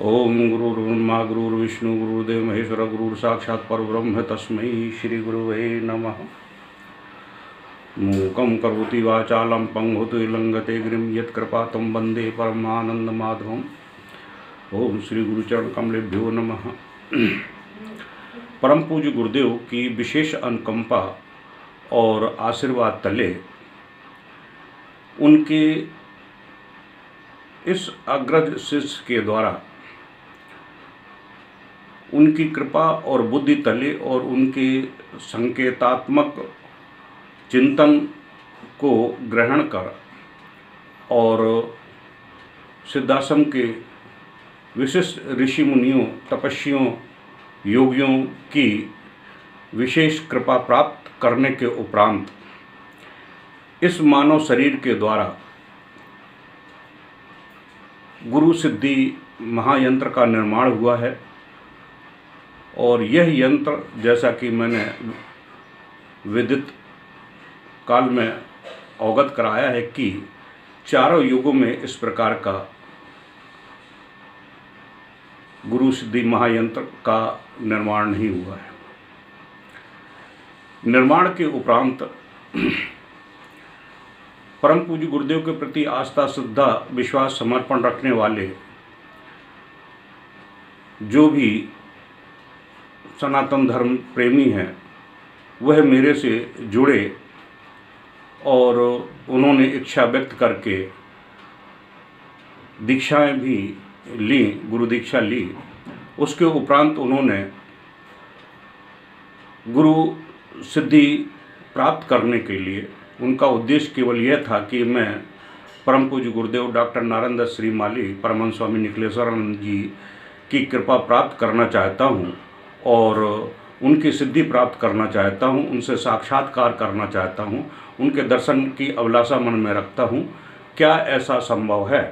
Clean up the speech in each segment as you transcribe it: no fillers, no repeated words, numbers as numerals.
ओम गुरुर्ब्रह्मा गुरुर्विष्णु गुरुर्देव महेश्वर गुरुर् साक्षात् परब्रह्म तस्मै श्री गुरुवे नमः। मूकं करोति वाचालं पंगुतो लंघते गिरिं यत्कृपातं वन्दे परमानन्दमाधवम्। ओम श्री गुरुचरण कमलेभ्यो नमः। परम पूज्य गुरुदेव की विशेष अनुकंपा और आशीर्वाद तले उनके इस अग्रज शिष्य के द्वारा उनकी कृपा और बुद्धि तले और उनके संकेतात्मक चिंतन को ग्रहण कर और सिद्धाश्रम के विशिष्ट ऋषि मुनियों, तपस्वियों, योगियों की विशेष कृपा प्राप्त करने के उपरांत इस मानव शरीर के द्वारा गुरु सिद्धि महायंत्र का निर्माण हुआ है। और यह यंत्र, जैसा कि मैंने विदित काल में अवगत कराया है कि चारों युगों में इस प्रकार का गुरु सिद्धि महायंत्र का निर्माण नहीं हुआ है। निर्माण के उपरांत परम पूज्य गुरुदेव के प्रति आस्था, श्रद्धा, विश्वास, समर्पण रखने वाले जो भी सनातन धर्म प्रेमी हैं वह मेरे से जुड़े और उन्होंने इच्छा व्यक्त करके दीक्षाएं भी ली, गुरु दीक्षा ली। उसके उपरांत उन्होंने गुरु सिद्धि प्राप्त करने के लिए उनका उद्देश्य केवल यह था कि मैं परम पूज्य गुरुदेव डॉक्टर नारायण श्री माली परमहंस स्वामी निखिलेश्वरानंद जी की कृपा प्राप्त करना चाहता हूँ और उनकी सिद्धि प्राप्त करना चाहता हूँ, उनसे साक्षात्कार करना चाहता हूँ, उनके दर्शन की अभिलाषा मन में रखता हूँ। क्या ऐसा संभव है?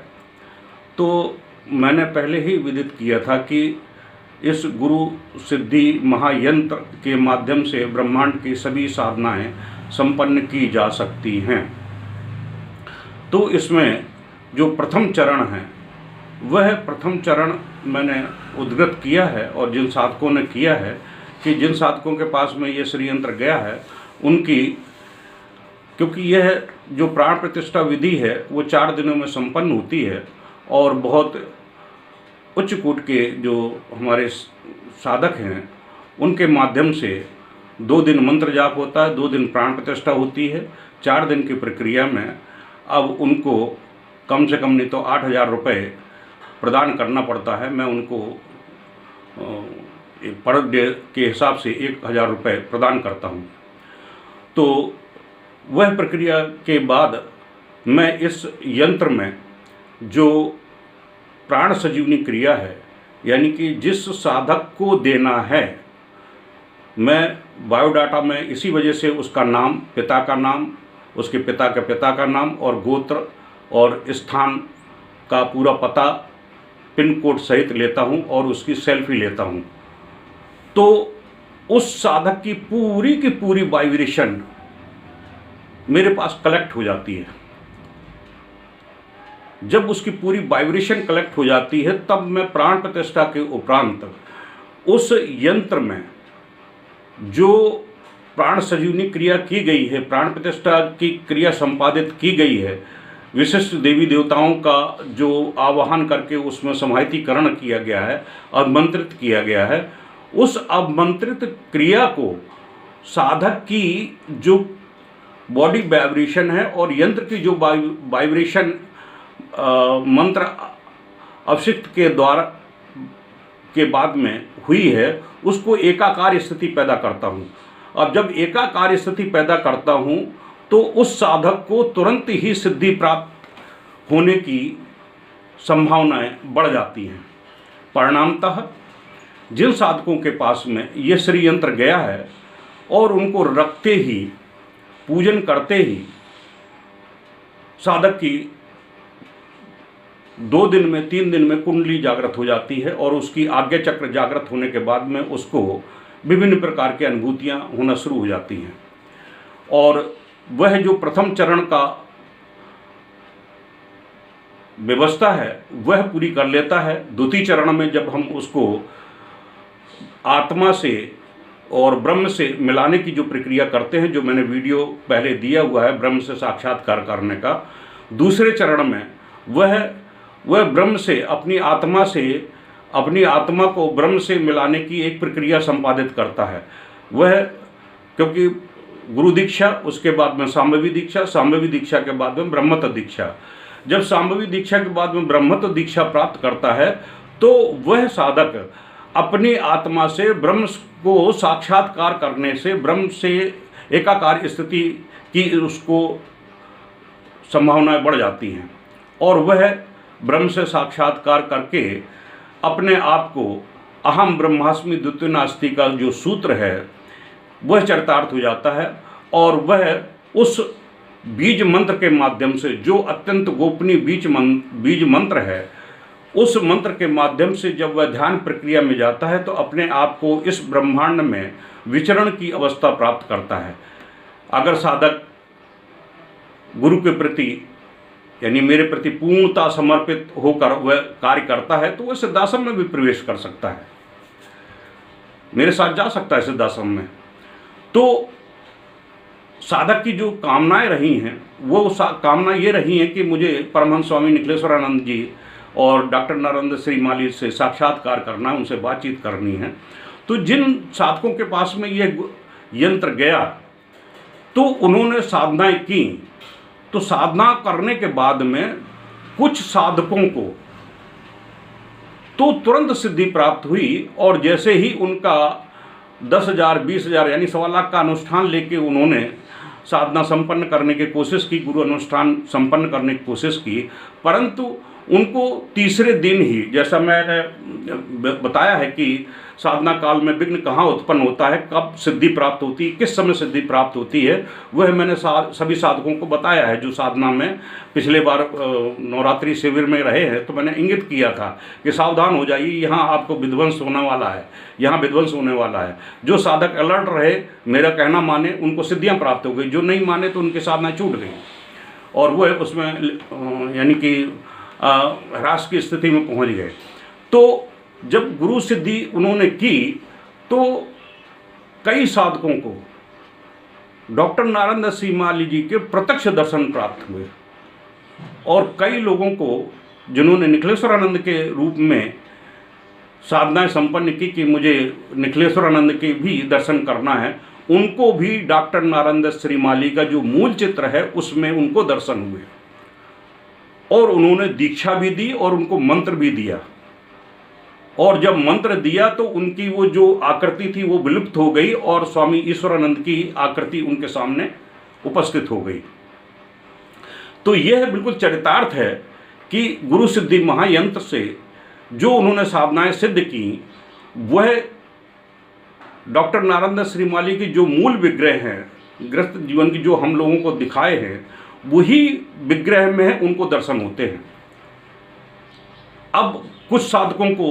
तो मैंने पहले ही विदित किया था कि इस गुरु सिद्धि महायंत्र के माध्यम से ब्रह्मांड की सभी साधनाएं संपन्न की जा सकती हैं। तो इसमें जो प्रथम चरण है वह प्रथम चरण मैंने उद्गत किया है और जिन साधकों ने किया है कि जिन साधकों के पास में ये श्री यंत्र गया है उनकी, क्योंकि यह जो प्राण प्रतिष्ठा विधि है वो 4 दिनों में संपन्न होती है और बहुत उच्च कोटि के जो हमारे साधक हैं उनके माध्यम से 2 दिन मंत्र जाप होता है, 2 दिन प्राण प्रतिष्ठा होती है। 4 दिन की प्रक्रिया में अब उनको कम से कम नहीं तो 8,000 रुपये प्रदान करना पड़ता है। मैं उनको पर डे के हिसाब से 1,000 रुपये प्रदान करता हूँ। तो वह प्रक्रिया के बाद मैं इस यंत्र में जो प्राण संजीवनी क्रिया है, यानी कि जिस साधक को देना है, मैं बायोडाटा में इसी वजह से उसका नाम, पिता का नाम, उसके पिता के पिता का नाम और गोत्र और स्थान का पूरा पता पिन कोड सहित लेता हूं और उसकी सेल्फी लेता हूं। तो उस साधक की पूरी वाइब्रेशन मेरे पास कलेक्ट हो जाती है। जब उसकी पूरी वाइब्रेशन कलेक्ट हो जाती है तब मैं प्राण प्रतिष्ठा के उपरांत उस यंत्र में जो प्राण संजीवनी क्रिया की गई है, प्राण प्रतिष्ठा की क्रिया संपादित की गई है, विशिष्ट देवी देवताओं का जो आवाहन करके उसमें समाहितीकरण किया गया है, अवमंत्रित किया गया है, उस अवमंत्रित क्रिया को साधक की जो बॉडी वाइब्रेशन है और यंत्र की जो वाइब्रेशन मंत्र अवशिष्ट के द्वारा के बाद में हुई है उसको एकाकार स्थिति पैदा करता हूँ। अब जब एकाकार स्थिति पैदा करता हूँ तो उस साधक को तुरंत ही सिद्धि प्राप्त होने की संभावनाएं बढ़ जाती हैं। परिणामतः जिन साधकों के पास में ये श्री यंत्र गया है और उनको रखते ही, पूजन करते ही साधक की 2 दिन में, 3 दिन में कुंडली जागृत हो जाती है और उसकी आज्ञा चक्र जागृत होने के बाद में उसको विभिन्न प्रकार की अनुभूतियाँ होना शुरू हो जाती हैं। और वह जो प्रथम चरण का व्यवस्था है वह पूरी कर लेता है। द्वितीय चरण में जब हम उसको आत्मा से और ब्रह्म से मिलाने की जो प्रक्रिया करते हैं, जो मैंने वीडियो पहले दिया हुआ है ब्रह्म से साक्षात्कार करने का, दूसरे चरण में वह ब्रह्म से अपनी आत्मा को ब्रह्म से मिलाने की एक प्रक्रिया संपादित करता है। वह क्योंकि गुरु दीक्षा, उसके बाद में सांभवी दीक्षा के बाद में ब्रह्मत्व दीक्षा, जब सांभवी दीक्षा के बाद में ब्रह्मत्व दीक्षा प्राप्त करता है तो वह साधक अपनी आत्मा से ब्रह्म को साक्षात्कार करने से, ब्रह्म से एकाकार स्थिति की उसको संभावनाएं बढ़ जाती हैं और वह ब्रह्म से साक्षात्कार करके अपने आप को अहम ब्रह्मास्मि द्वितीयो नास्ति का जो सूत्र है वह चरितार्थ हो जाता है और वह उस बीज मंत्र के माध्यम से, जो अत्यंत गोपनीय बीज मंत्र है, उस मंत्र के माध्यम से जब वह ध्यान प्रक्रिया में जाता है तो अपने आप को इस ब्रह्मांड में विचरण की अवस्था प्राप्त करता है। अगर साधक गुरु के प्रति यानी मेरे प्रति पूर्णता समर्पित होकर वह कार्य करता है तो वह सिद्धाश्रम में भी प्रवेश कर सकता है, मेरे साथ जा सकता है सिद्धाश्रम में। तो साधक की जो कामनाएं रही हैं वो कामना ये रही है कि मुझे परमहंस स्वामी निखिलेश्वरानंद जी और डॉक्टर नारायण दत्त श्रीमाली से साक्षात्कार करना, उनसे बातचीत करनी है। तो जिन साधकों के पास में ये यंत्र गया तो उन्होंने साधनाएं की, तो साधना करने के बाद में कुछ साधकों को तो तुरंत सिद्धि प्राप्त हुई और जैसे ही उनका 10,000 20,000 यानी 1.25 लाख का अनुष्ठान लेके उन्होंने साधना संपन्न करने की कोशिश की, गुरु अनुष्ठान संपन्न करने की कोशिश की, परंतु उनको तीसरे दिन ही, जैसा मैंने बताया है कि साधना काल में विघ्न कहाँ उत्पन्न होता है, कब सिद्धि प्राप्त होती है, किस समय सिद्धि प्राप्त होती है, वह मैंने सभी साधकों को बताया है। जो साधना में पिछले बार नवरात्रि शिविर में रहे हैं तो मैंने इंगित किया था कि सावधान हो जाइए, यहाँ आपको विध्वंस होने वाला है, यहाँ विध्वंस होने वाला है। जो साधक अलर्ट रहे, मेरा कहना माने, उनको सिद्धियाँ प्राप्त हो गई, जो नहीं माने तो उनकी साधना छूट गई और वह उसमें यानी कि ह्रास की स्थिति में पहुँच गए। तो जब गुरु सिद्धि उन्होंने की तो कई साधकों को डॉक्टर नारायण दत्त श्रीमाली जी के प्रत्यक्ष दर्शन प्राप्त हुए और कई लोगों को जिन्होंने निखिलेश्वरानंद के रूप में साधनाएं संपन्न की कि मुझे निखिलेश्वरानंद के भी दर्शन करना है, उनको भी डॉक्टर नारायण दत्त श्रीमाली का जो मूल चित्र है उसमें उनको दर्शन हुए और उन्होंने दीक्षा भी दी और उनको मंत्र भी दिया। और जब मंत्र दिया तो उनकी वो जो आकृति थी वो विलुप्त हो गई और स्वामी ईश्वरानंद की आकृति उनके सामने उपस्थित हो गई। तो यह बिल्कुल चरितार्थ है कि गुरु सिद्धि महायंत्र से जो उन्होंने साधनाएं सिद्ध की, वह डॉक्टर नारायण दत्त श्रीमाली की जो मूल विग्रह हैं, गृहस्थ जीवन की जो हम लोगों को दिखाए हैं, वही विग्रह में उनको दर्शन होते हैं। अब कुछ साधकों को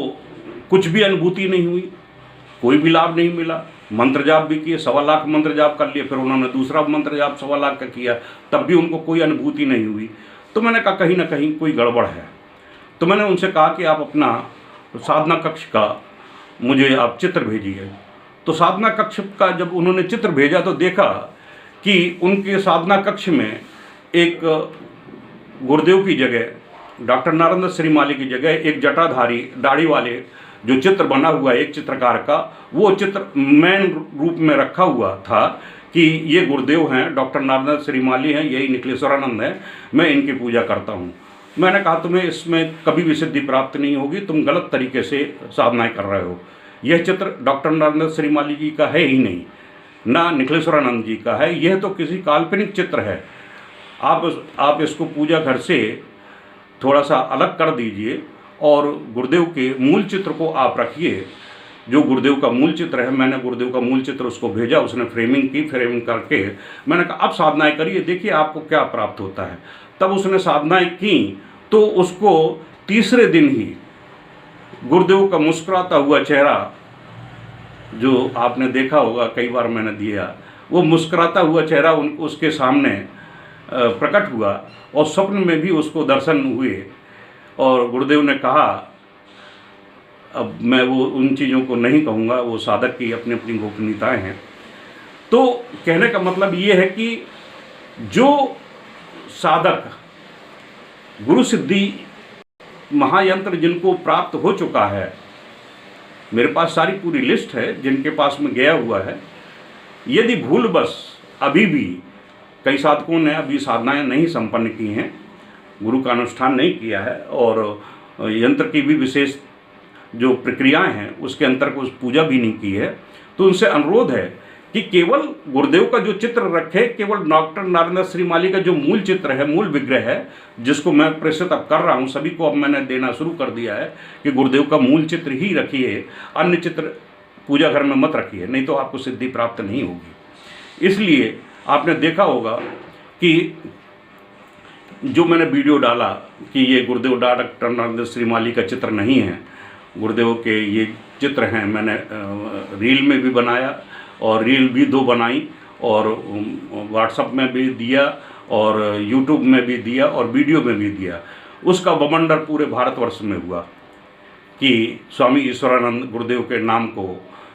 कुछ भी अनुभूति नहीं हुई, कोई भी लाभ नहीं मिला, मंत्र जाप भी किए, 1.25 लाख मंत्र जाप कर लिए, फिर उन्होंने दूसरा मंत्र जाप 1.25 लाख का किया, तब भी उनको कोई अनुभूति नहीं हुई। तो मैंने कहा कहीं ना कहीं कोई गड़बड़ है। तो मैंने उनसे कहा कि आप अपना साधना कक्ष का मुझे आप चित्र भेजिए। तो साधना कक्ष का जब उन्होंने चित्र भेजा तो देखा कि उनके साधना कक्ष में एक गुरुदेव की जगह, डॉक्टर नारायण दत्त श्रीमाली की जगह एक जटाधारी दाढ़ी वाले जो चित्र बना हुआ है एक चित्रकार का, वो चित्र मेन रूप में रखा हुआ था कि ये गुरुदेव हैं, डॉक्टर नारायण दत्त श्रीमाली हैं, यही निखिलेश्वरानंद है, मैं इनकी पूजा करता हूँ। मैंने कहा तुम्हें इसमें कभी भी सिद्धि प्राप्त नहीं होगी, तुम गलत तरीके से साधनाएं कर रहे हो। यह चित्र डॉक्टर नारायण दत्त श्रीमाली जी का है ही नहीं, ना निखिलेश्वरानंद जी का है, यह तो किसी काल्पनिक चित्र है। आप इसको पूजा घर से थोड़ा सा अलग कर दीजिए और गुरुदेव के मूल चित्र को आप रखिए, जो गुरुदेव का मूल चित्र है। मैंने गुरुदेव का मूल चित्र उसको भेजा, उसने फ्रेमिंग की, फ्रेमिंग करके मैंने कहा अब साधनाएं करिए, देखिए आपको क्या प्राप्त होता है। तब उसने साधनाएं की तो उसको तीसरे दिन ही गुरुदेव का मुस्कुराता हुआ चेहरा, जो आपने देखा होगा कई बार मैंने दिया, वो मुस्कुराता हुआ चेहरा उसके सामने प्रकट हुआ और स्वप्न में भी उसको दर्शन हुए और गुरुदेव ने कहा, अब मैं वो उन चीज़ों को नहीं कहूँगा, वो साधक की अपनी अपनी गोपनीयताएँ हैं। तो कहने का मतलब ये है कि जो साधक गुरु सिद्धि महायंत्र जिनको प्राप्त हो चुका है, मेरे पास सारी पूरी लिस्ट है जिनके पास में गया हुआ है, यदि भूलवश अभी भी कई साधकों ने अभी साधनाएं नहीं संपन्न की हैं, गुरु का अनुष्ठान नहीं किया है और यंत्र की भी विशेष जो प्रक्रियाएं हैं उसके अंतर को पूजा भी नहीं की है, तो उनसे अनुरोध है कि केवल गुरुदेव का जो चित्र रखे, केवल डॉक्टर नारेंद्र श्री माली का जो मूल चित्र है, मूल विग्रह है, जिसको मैं प्रेषित अब कर रहा हूँ, सभी को अब मैंने देना शुरू कर दिया है कि गुरुदेव का मूल चित्र ही रखिए, अन्य चित्र पूजा घर में मत रखिए, नहीं तो आपको सिद्धि प्राप्त नहीं होगी। इसलिए आपने देखा होगा कि जो मैंने वीडियो डाला कि ये गुरुदेव डॉक्टर नारेंद्र श्री माली का चित्र नहीं है, गुरुदेव के ये चित्र हैं, मैंने रील में भी बनाया और रील भी 2 बनाई और व्हाट्सएप में भी दिया और यूट्यूब में भी दिया और वीडियो में भी दिया। उसका बवंडर पूरे भारतवर्ष में हुआ कि स्वामी ईश्वरानंद गुरुदेव के नाम को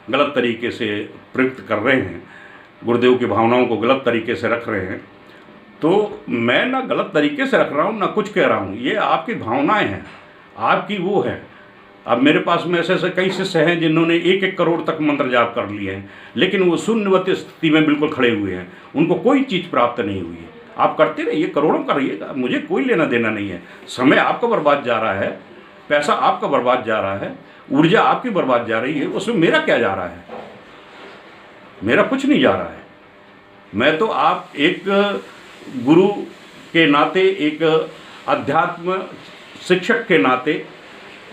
गलत तरीके से प्रयुक्त कर रहे हैं, गुरुदेव की भावनाओं को गलत तरीके से रख रहे हैं। तो मैं ना गलत तरीके से रख रहा हूँ ना कुछ कह रहा हूँ, ये आपकी भावनाएं हैं, आपकी वो है। अब मेरे पास में ऐसे कई शिष्य हैं जिन्होंने 1-1 करोड़ तक मंत्र जाप कर लिए हैं, लेकिन वो शून्यवत स्थिति में बिल्कुल खड़े हुए हैं, उनको कोई चीज़ प्राप्त नहीं हुई है। आप करते रहिए, करोड़ों करिएगा, मुझे कोई लेना देना नहीं है। समय आपका बर्बाद जा रहा है, पैसा आपका बर्बाद जा रहा है, ऊर्जा आपकी बर्बाद जा रही है, उसमें मेरा क्या जा रहा है? मेरा कुछ नहीं जा रहा है। मैं तो आप एक गुरु के नाते, एक अध्यात्म शिक्षक के नाते,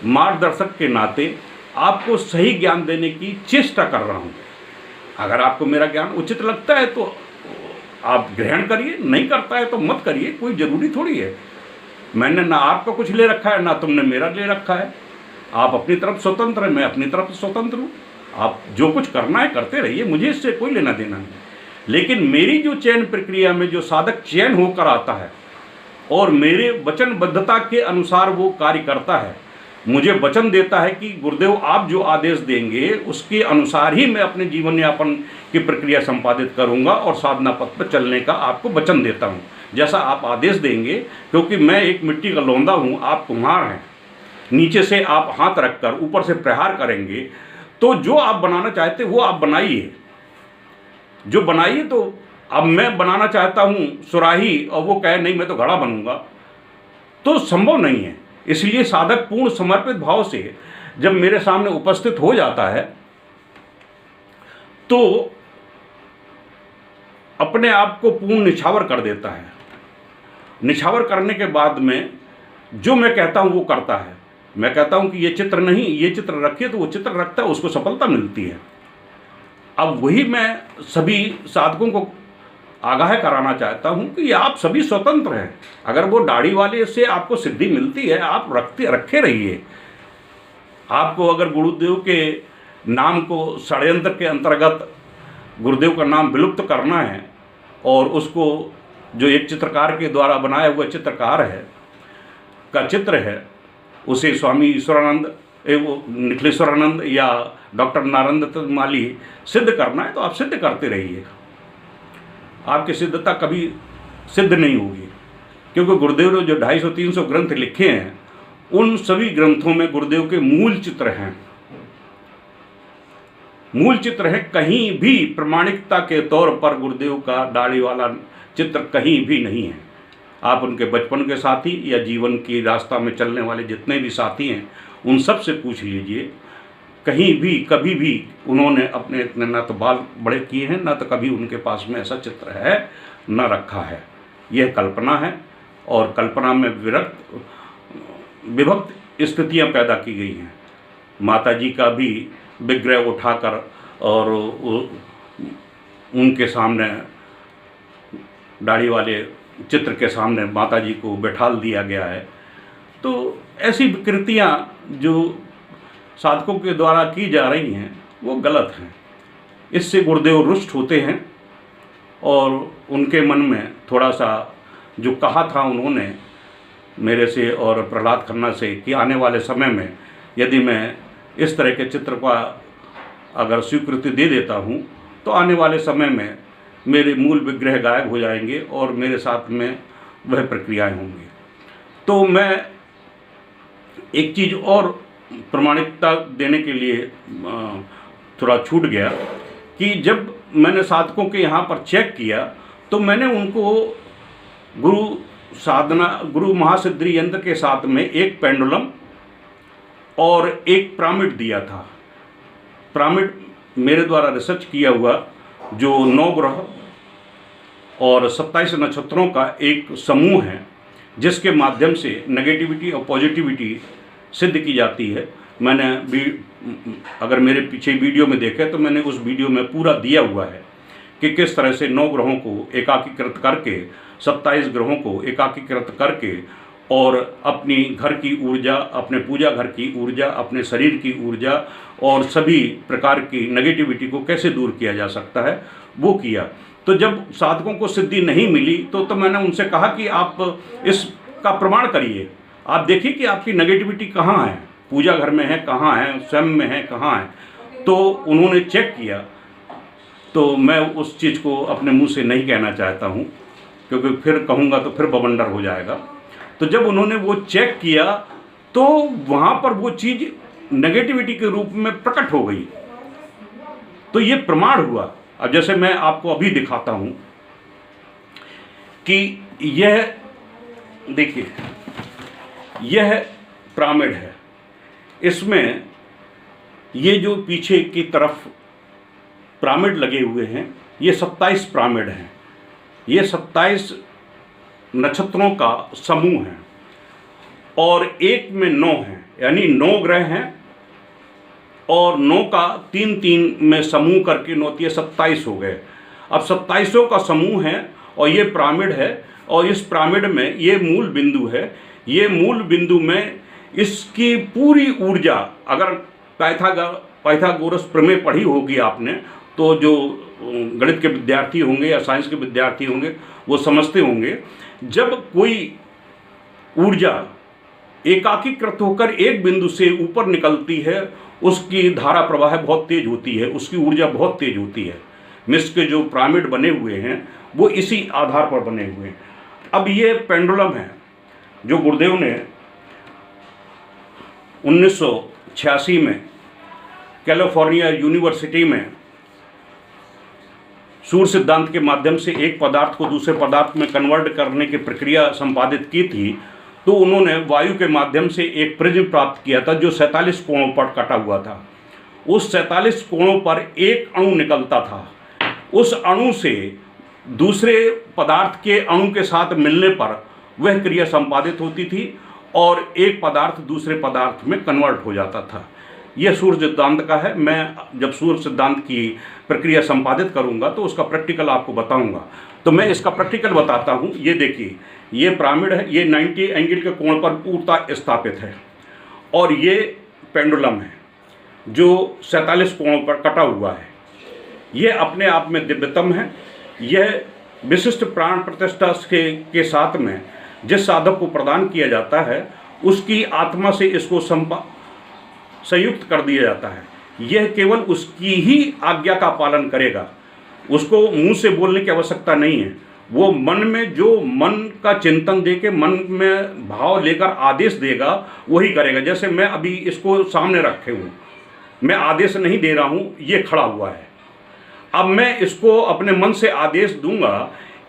मार्गदर्शक के नाते आपको सही ज्ञान देने की चेष्टा कर रहा हूँ। अगर आपको मेरा ज्ञान उचित लगता है तो आप ग्रहण करिए, नहीं करता है तो मत करिए, कोई ज़रूरी थोड़ी है। मैंने ना आपका कुछ ले रखा है ना तुमने मेरा ले रखा है। आप अपनी तरफ स्वतंत्र हैं, मैं अपनी तरफ स्वतंत्र हूँ। आप जो कुछ करना है करते रहिए, मुझे इससे कोई लेना देना नहीं। लेकिन मेरी जो चयन प्रक्रिया में जो साधक चयन होकर आता है और मेरे वचनबद्धता के अनुसार वो कार्य करता है, मुझे वचन देता है कि गुरुदेव आप जो आदेश देंगे उसके अनुसार ही मैं अपने जीवन यापन की प्रक्रिया संपादित करूंगा और साधना पथ पर चलने का आपको वचन देता हूं, जैसा आप आदेश देंगे। क्योंकि मैं एक मिट्टी का लौंदा हूं, आप कुम्हार हैं। नीचे से आप हाथ रखकर ऊपर से प्रहार करेंगे, तो जो आप बनाना चाहते वो आप बनाइए, जो बनाइए। तो अब मैं बनाना चाहता हूँ सुराही और वो कहे नहीं मैं तो घड़ा बनूंगा, तो संभव नहीं है। इसलिए साधक पूर्ण समर्पित भाव से जब मेरे सामने उपस्थित हो जाता है तो अपने आप को पूर्ण निछावर कर देता है। निछावर करने के बाद में जो मैं कहता हूँ वो करता है। मैं कहता हूँ कि ये चित्र नहीं, ये चित्र रखिए, तो वो चित्र रखता है, उसको सफलता मिलती है। अब वही मैं सभी साधकों को आगाह कराना चाहता हूं कि आप सभी स्वतंत्र हैं। अगर वो दाढ़ी वाले से आपको सिद्धि मिलती है, आप रखे रहिए। आपको अगर गुरुदेव के नाम को षड्यंत्र के अंतर्गत गुरुदेव का नाम विलुप्त करना है और उसको जो एक चित्रकार के द्वारा बनाया हुआ चित्रकार है का चित्र है, उसे स्वामी ईश्वरानंद निखिलेश्वरानंद या डॉक्टर नारेंद्र माली सिद्ध करना है, तो आप सिद्ध करते रहिए। आपकी सिद्धता कभी सिद्ध नहीं होगी, क्योंकि गुरुदेव ने जो 250-300 ग्रंथ लिखे हैं उन सभी ग्रंथों में गुरुदेव के मूल चित्र हैं। मूल चित्र है, कहीं भी प्रमाणिकता के तौर पर गुरुदेव का दाढ़ी वाला चित्र कहीं भी नहीं है। आप उनके बचपन के साथी या जीवन की रास्ता में चलने वाले जितने भी साथी हैं उन सब से पूछ लीजिए, कहीं भी कभी भी उन्होंने अपने इतने न तो बाल बड़े किए हैं, न तो कभी उनके पास में ऐसा चित्र है न रखा है। यह कल्पना है और कल्पना में विभक्त स्थितियां पैदा की गई हैं। माता जी का भी विग्रह उठाकर और उनके सामने दाढ़ी वाले चित्र के सामने माता जी को बैठाल दिया गया है। तो ऐसी विकृतियां जो साधकों के द्वारा की जा रही हैं वो गलत हैं। इससे गुरुदेव रुष्ट होते हैं और उनके मन में थोड़ा सा जो कहा था उन्होंने मेरे से और प्रहलाद खन्ना से कि आने वाले समय में यदि मैं इस तरह के चित्र का अगर स्वीकृति दे देता हूँ तो आने वाले समय में मेरे मूल विग्रह गायब हो जाएंगे और मेरे साथ में वह प्रक्रियाएं होंगी। तो मैं एक चीज़ और प्रमाणिकता देने के लिए थोड़ा छूट गया कि जब मैंने साधकों के यहाँ पर चेक किया तो मैंने उनको गुरु महासिद्धि यंत्र के साथ में एक पेंडुलम और एक पिरामिड दिया था। पिरामिड मेरे द्वारा रिसर्च किया हुआ जो 9 ग्रह और 27 नक्षत्रों का एक समूह है जिसके माध्यम से नेगेटिविटी और पॉजिटिविटी सिद्ध की जाती है। मैंने भी अगर मेरे पीछे वीडियो में देखे तो मैंने उस वीडियो में पूरा दिया हुआ है कि किस तरह से 9 ग्रहों को एकाकीकृत करके 27 ग्रहों को एकाकीकृत करके और अपनी घर की ऊर्जा, अपने पूजा घर की ऊर्जा, अपने शरीर की ऊर्जा और सभी प्रकार की नेगेटिविटी को कैसे दूर किया जा सकता है वो किया। तो जब साधकों को सिद्धि नहीं मिली तो मैंने उनसे कहा कि आप इसका प्रमाण करिए, आप देखिए कि आपकी नेगेटिविटी कहाँ है, पूजा घर में है कहाँ है, स्वयं में है कहाँ है। तो उन्होंने चेक किया। तो मैं उस चीज़ को अपने मुंह से नहीं कहना चाहता हूँ क्योंकि फिर कहूँगा तो फिर बवंडर हो जाएगा। तो जब उन्होंने वो चेक किया तो वहाँ पर वो चीज़ नेगेटिविटी के रूप में प्रकट हो गई। तो ये प्रमाण हुआ। अब जैसे मैं आपको अभी दिखाता हूँ कि यह देखिए, यह पिरामिड है, इसमें ये जो पीछे की तरफ पिरामिड लगे हुए हैं ये 27 पिरामिड हैं। ये 27 नक्षत्रों का समूह है और एक में 9 हैं, यानी 9 ग्रह हैं और 9 का 3-3 में समूह करके 9 ये 27 हो गए। अब 27 का समूह है और ये पिरामिड है और इस पिरामिड में ये मूल बिंदु है। ये मूल बिंदु में इसकी पूरी ऊर्जा, अगर पाइथागोरस प्रमेय पढ़ी होगी आपने तो जो गणित के विद्यार्थी होंगे या साइंस के विद्यार्थी होंगे वो समझते होंगे, जब कोई ऊर्जा एकाकीकृत होकर एक बिंदु से ऊपर निकलती है उसकी धारा प्रवाह बहुत तेज होती है, उसकी ऊर्जा बहुत तेज होती है। मिस्र के जो पिरामिड बने हुए हैं वो इसी आधार पर बने हुए हैं। अब ये पेंडुलम है जो गुरुदेव ने 1986 में कैलिफोर्निया यूनिवर्सिटी में सूर्य सिद्धांत के माध्यम से एक पदार्थ को दूसरे पदार्थ में कन्वर्ट करने की प्रक्रिया संपादित की थी। तो उन्होंने वायु के माध्यम से एक प्रिज्म प्राप्त किया था जो 47 कोणों पर कटा हुआ था। उस 47 कोणों पर एक अणु निकलता था। उस अणु से दूसरे पदार्थ के अणु के साथ मिलने पर वह क्रिया संपादित होती थी और एक पदार्थ दूसरे पदार्थ में कन्वर्ट हो जाता था। यह सूर्य सिद्धांत का है। मैं जब सूर्य सिद्धांत की प्रक्रिया संपादित करूंगा तो उसका प्रैक्टिकल आपको बताऊंगा। तो मैं इसका प्रैक्टिकल बताता हूं। ये देखिए, ये पिरामिड है, ये 90 एंगल के कोण पर पूर्णतः स्थापित है और ये पेंडुलम है जो 47 कोणों पर कटा हुआ है। ये अपने आप में दिव्यतम है। यह विशिष्ट प्राण प्रतिष्ठा के साथ में जिस साधक को प्रदान किया जाता है उसकी आत्मा से इसको संयुक्त कर दिया जाता है। यह केवल उसकी ही आज्ञा का पालन करेगा, उसको मुंह से बोलने की आवश्यकता नहीं है। वो मन में जो मन का चिंतन दे के मन में भाव लेकर आदेश देगा वही करेगा। जैसे मैं अभी इसको सामने रखे हूँ, मैं आदेश नहीं दे रहा हूँ, ये खड़ा हुआ है। अब मैं इसको अपने मन से आदेश दूंगा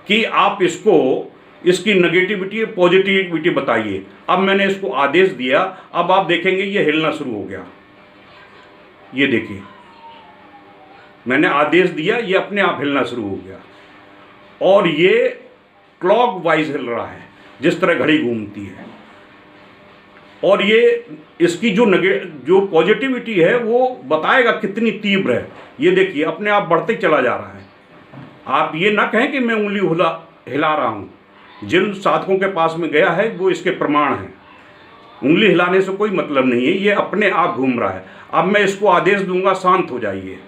कि आप इसको इसकी नेगेटिविटी पॉजिटिविटी बताइए। अब मैंने इसको आदेश दिया, अब आप देखेंगे ये हिलना शुरू हो गया। ये देखिए, मैंने आदेश दिया, ये अपने आप हिलना शुरू हो गया और ये क्लॉक वाइज हिल रहा है जिस तरह घड़ी घूमती है। और ये इसकी जो पॉजिटिविटी है वो बताएगा कितनी तीव्र है। ये देखिए, अपने आप बढ़ते चला जा रहा है। आप ये ना कहें कि मैं उंगली हिला रहा हूँ। जिन साधकों के पास में गया है वो इसके प्रमाण हैं। उंगली हिलाने से कोई मतलब नहीं है, ये अपने आप घूम रहा है। अब मैं इसको आदेश दूंगा, शांत हो जाइए।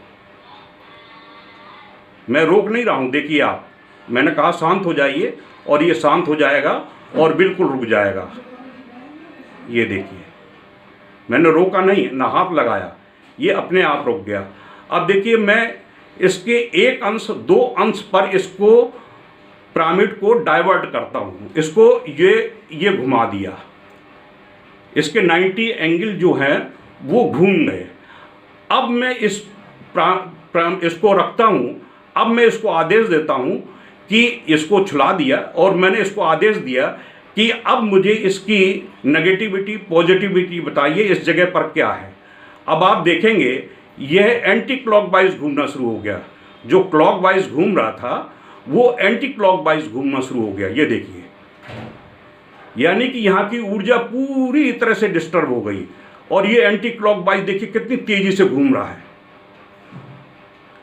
मैं रोक नहीं रहा हूँ, देखिए आप, मैंने कहा शांत हो जाइए और ये शांत हो जाएगा और बिल्कुल रुक जाएगा। ये देखिए, मैंने रोका नहीं, ना हाथ लगाया, ये अपने आप रुक गया। अब देखिए, मैं इसके 1 अंश 2 अंश पर इसको पिरामिड को डाइवर्ट करता हूँ, इसको ये घुमा दिया, इसके 90 एंगल जो हैं वो घूम गए। अब मैं इसको रखता हूँ, अब मैं इसको आदेश देता हूँ कि इसको छुड़ा दिया, और मैंने इसको आदेश दिया कि अब मुझे इसकी नेगेटिविटी पॉजिटिविटी बताइए, इस जगह पर क्या है। अब आप देखेंगे यह एंटी क्लॉकवाइज घूमना शुरू हो गया, जो क्लॉकवाइज घूम रहा था वो एंटी क्लॉकवाइज घूमना शुरू हो गया। ये देखिए, यानी कि यहाँ की ऊर्जा पूरी तरह से डिस्टर्ब हो गई, और ये एंटी क्लॉकवाइज देखिए कितनी तेजी से घूम रहा है।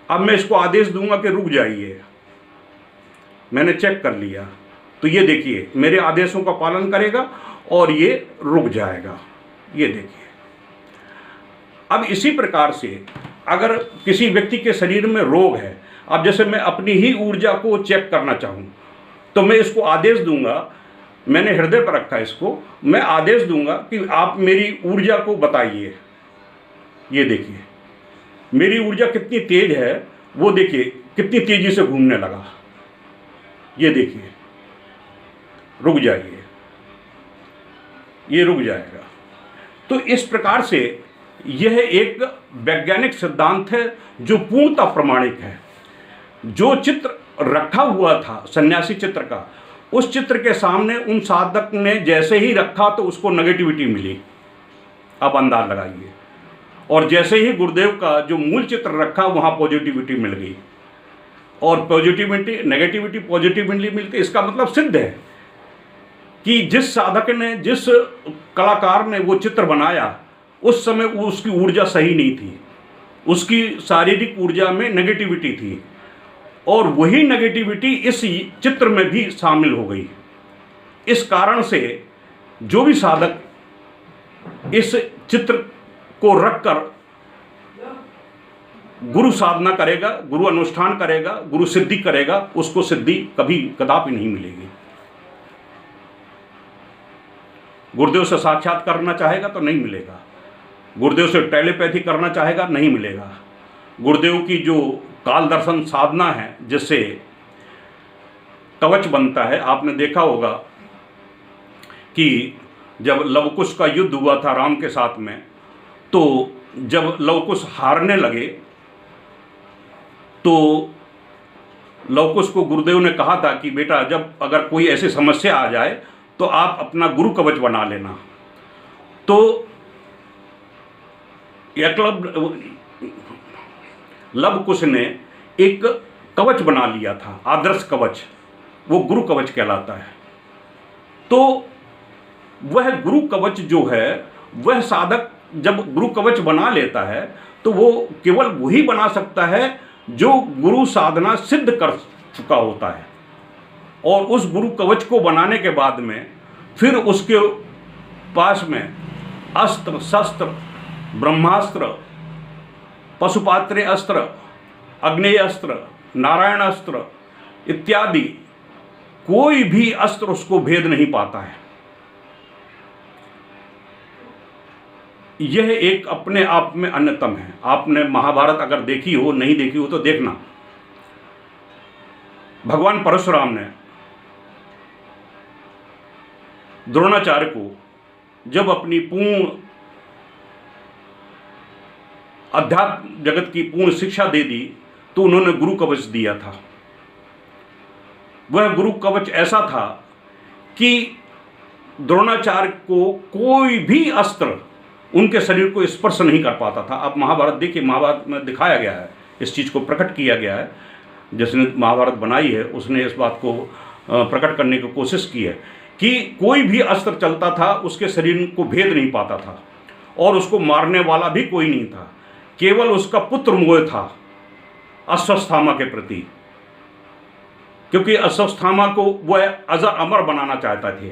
अब मैं इसको आदेश दूंगा कि रुक जाइए, मैंने चेक कर लिया, तो ये देखिए मेरे आदेशों का पालन करेगा और ये रुक जाएगा। ये देखिए, अब इसी प्रकार से अगर किसी व्यक्ति के शरीर में रोग है, अब जैसे मैं अपनी ही ऊर्जा को चेक करना चाहूँ तो मैं इसको आदेश दूंगा, मैंने हृदय पर रखा इसको, मैं आदेश दूंगा कि आप मेरी ऊर्जा को बताइए। ये देखिए मेरी ऊर्जा कितनी तेज है, वो देखिए कितनी तेजी से घूमने लगा। ये देखिए, रुक जाइए, ये रुक जाएगा। तो इस प्रकार से यह एक वैज्ञानिक सिद्धांत है जो पूर्णतः प्रमाणिक है। जो चित्र रखा हुआ था सन्यासी चित्र का, उस चित्र के सामने उन साधक ने जैसे ही रखा तो उसको नेगेटिविटी मिली। अब अंदाज लगाइए। और जैसे ही गुरुदेव का जो मूल चित्र रखा वहाँ पॉजिटिविटी मिल गई, और पॉजिटिविटी नेगेटिविटी पॉजिटिविटी मिलती। इसका मतलब सिद्ध है कि जिस साधक ने, जिस कलाकार ने वो चित्र बनाया, उस समय उसकी ऊर्जा सही नहीं थी, उसकी शारीरिक ऊर्जा में नेगेटिविटी थी, और वही नेगेटिविटी इस चित्र में भी शामिल हो गई। इस कारण से जो भी साधक इस चित्र को रखकर गुरु साधना करेगा, गुरु अनुष्ठान करेगा, गुरु सिद्धि करेगा, उसको सिद्धि कभी कदापि नहीं मिलेगी। गुरुदेव से साक्षात करना चाहेगा तो नहीं मिलेगा, गुरुदेव से टेलीपैथी करना चाहेगा नहीं मिलेगा। गुरुदेव की जो काल दर्शन साधना है जिससे कवच बनता है, आपने देखा होगा कि जब लवकुश का युद्ध हुआ था राम के साथ में, तो जब लवकुश हारने लगे तो लवकुश को गुरुदेव ने कहा था कि बेटा, जब अगर कोई ऐसी समस्या आ जाए तो आप अपना गुरु कवच बना लेना। तो लवकुश ने एक कवच बना लिया था, आदर्श कवच, वो गुरु कवच कहलाता है। तो वह गुरु कवच जो है, वह साधक जब गुरु कवच बना लेता है तो वो केवल वही बना सकता है जो गुरु साधना सिद्ध कर चुका होता है। और उस गुरु कवच को बनाने के बाद में फिर उसके पास में अस्त्र शस्त्र, ब्रह्मास्त्र, पशुपात्रे अस्त्र, अग्नेय अस्त्र, नारायण अस्त्र इत्यादि कोई भी अस्त्र उसको भेद नहीं पाता है। यह एक अपने आप में अन्यतम है। आपने महाभारत अगर देखी हो, नहीं देखी हो तो देखना। भगवान परशुराम ने द्रोणाचार्य को जब अपनी पूर्ण अध्यात्म जगत की पूर्ण शिक्षा दे दी तो उन्होंने गुरु कवच दिया था। वह गुरु कवच ऐसा था कि द्रोणाचार्य को कोई भी अस्त्र उनके शरीर को स्पर्श नहीं कर पाता था। आप महाभारत देखिए, महाभारत में दिखाया गया है, इस चीज़ को प्रकट किया गया है। जिसने महाभारत बनाई है उसने इस बात को प्रकट करने की कोशिश की है कि कोई भी अस्त्र चलता था उसके शरीर को भेद नहीं पाता था, और उसको मारने वाला भी कोई नहीं था। केवल उसका पुत्र मोह था अश्वत्थामा के प्रति, क्योंकि अश्वत्थामा को वह अजर अमर बनाना चाहता थे,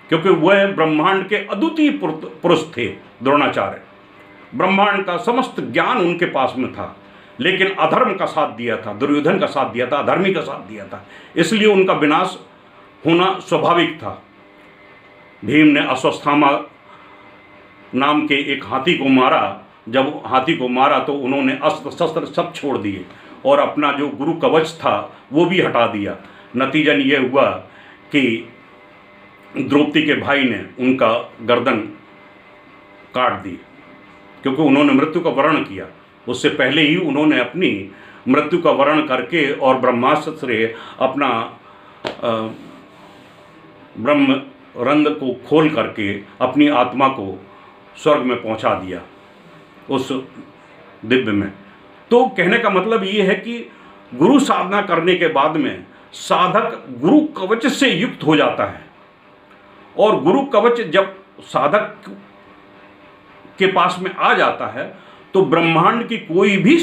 क्योंकि वह ब्रह्मांड के अद्वितीय पुरुष थे। द्रोणाचार्य, ब्रह्मांड का समस्त ज्ञान उनके पास में था, लेकिन अधर्म का साथ दिया था, दुर्योधन का साथ दिया था, अधर्मी का साथ दिया था, इसलिए उनका विनाश होना स्वाभाविक था। भीम ने अश्वत्थामा नाम के एक हाथी को मारा। जब हाथी को मारा तो उन्होंने अस्त्र शस्त्र सब छोड़ दिए और अपना जो गुरु कवच था वो भी हटा दिया। नतीजन ये हुआ कि द्रौपदी के भाई ने उनका गर्दन काट दी, क्योंकि उन्होंने मृत्यु का वर्ण किया। उससे पहले ही उन्होंने अपनी मृत्यु का वर्ण करके और ब्रह्मास्त्र से अपना ब्रह्म रंध्र को खोल करके अपनी आत्मा को स्वर्ग में पहुंचा दिया उस दिव्य में। तो कहने का मतलब ये है कि गुरु साधना करने के बाद में साधक गुरु कवच से युक्त हो जाता है, और गुरु कवच जब साधक के पास में आ जाता है तो ब्रह्मांड की कोई भी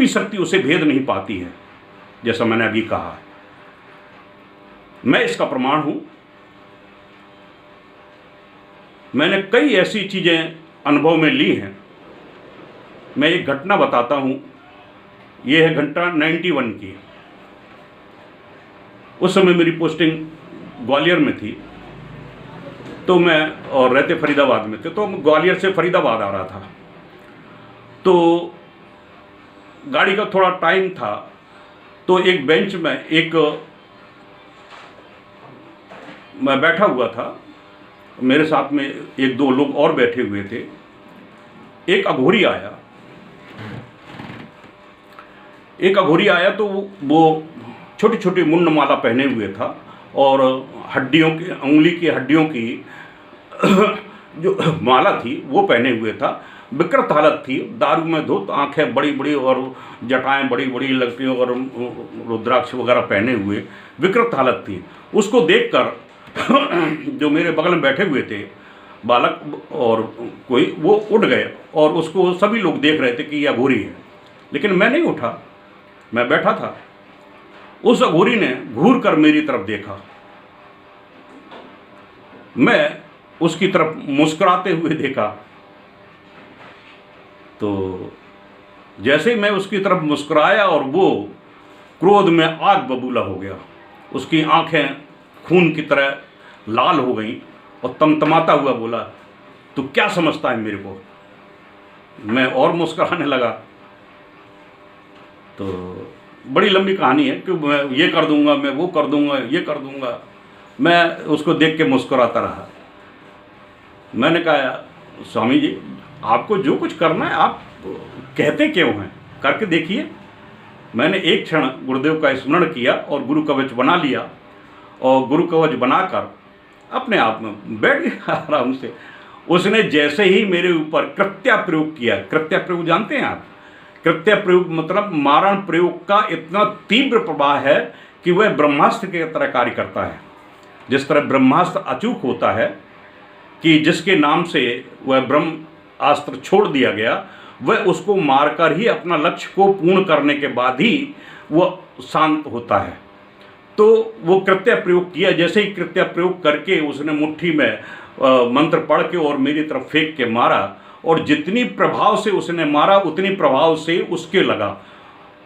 शक्ति उसे भेद नहीं पाती है, जैसा मैंने अभी कहा। मैं इसका प्रमाण हूं। मैंने कई ऐसी चीजें अनुभव में ली हैं। मैं एक घटना बताता हूं। यह है घटना 91 की। उस समय मेरी पोस्टिंग ग्वालियर में थी, तो मैं और रहते फरीदाबाद में थे, तो ग्वालियर से फरीदाबाद आ रहा था। तो गाड़ी का थोड़ा टाइम था, तो एक बेंच में मैं बैठा हुआ था, मेरे साथ में एक दो लोग और बैठे हुए थे। एक अघोरी आया तो वो छोटी छोटी मुंड माला पहने हुए था और उंगली की हड्डियों की जो माला थी वो पहने हुए था। विकृत हालत थी, दारू में धुत, आंखें बड़ी बड़ी और जटाएं बड़ी बड़ी लगती और रुद्राक्ष वगैरह पहने हुए, विकृत हालत थी। उसको देखकर जो मेरे बगल में बैठे हुए थे बालक और कोई, वो उठ गए और उसको सभी लोग देख रहे थे कि यह अघोरी है, लेकिन मैं नहीं उठा, मैं बैठा था। उस अघोरी ने घूर कर मेरी तरफ देखा। मैं उसकी तरफ मुस्कुराते हुए देखा, तो जैसे ही मैं उसकी तरफ मुस्कुराया और वो क्रोध में आग बबूला हो गया। उसकी आंखें खून की तरह लाल हो गईं और तमतमाता हुआ बोला, तू क्या समझता है मेरे को? मैं और मुस्कुराने लगा। तो बड़ी लंबी कहानी है कि मैं ये कर दूंगा, मैं वो कर दूंगा, ये कर दूंगा। मैं उसको देख के मुस्कुराता रहा। मैंने कहा, स्वामी जी, आपको जो कुछ करना है आप कहते क्यों हैं, करके देखिए। मैंने एक क्षण गुरुदेव का स्मरण किया और गुरु कवच बना लिया, और गुरु कवच बनाकर अपने आप में बैठ गया आराम से। उसने जैसे ही मेरे ऊपर कृत्या प्रयोग किया, कृत्या प्रयोग जानते हैं आप? कृत्या प्रयोग मतलब मारण प्रयोग का इतना तीव्र प्रभाव है कि वह ब्रह्मास्त्र की तरह कार्य करता है। जिस तरह ब्रह्मास्त्र अचूक होता है कि जिसके नाम से वह ब्रह्मास्त्र छोड़ दिया गया, वह उसको मारकर ही अपना लक्ष्य को पूर्ण करने के बाद ही वह शांत होता है। तो वो कृत्या प्रयोग किया। जैसे ही कृत्या प्रयोग करके उसने मुट्ठी में मंत्र पढ़ के और मेरी तरफ फेंक के मारा, और जितनी प्रभाव से उसने मारा उतनी प्रभाव से उसके लगा,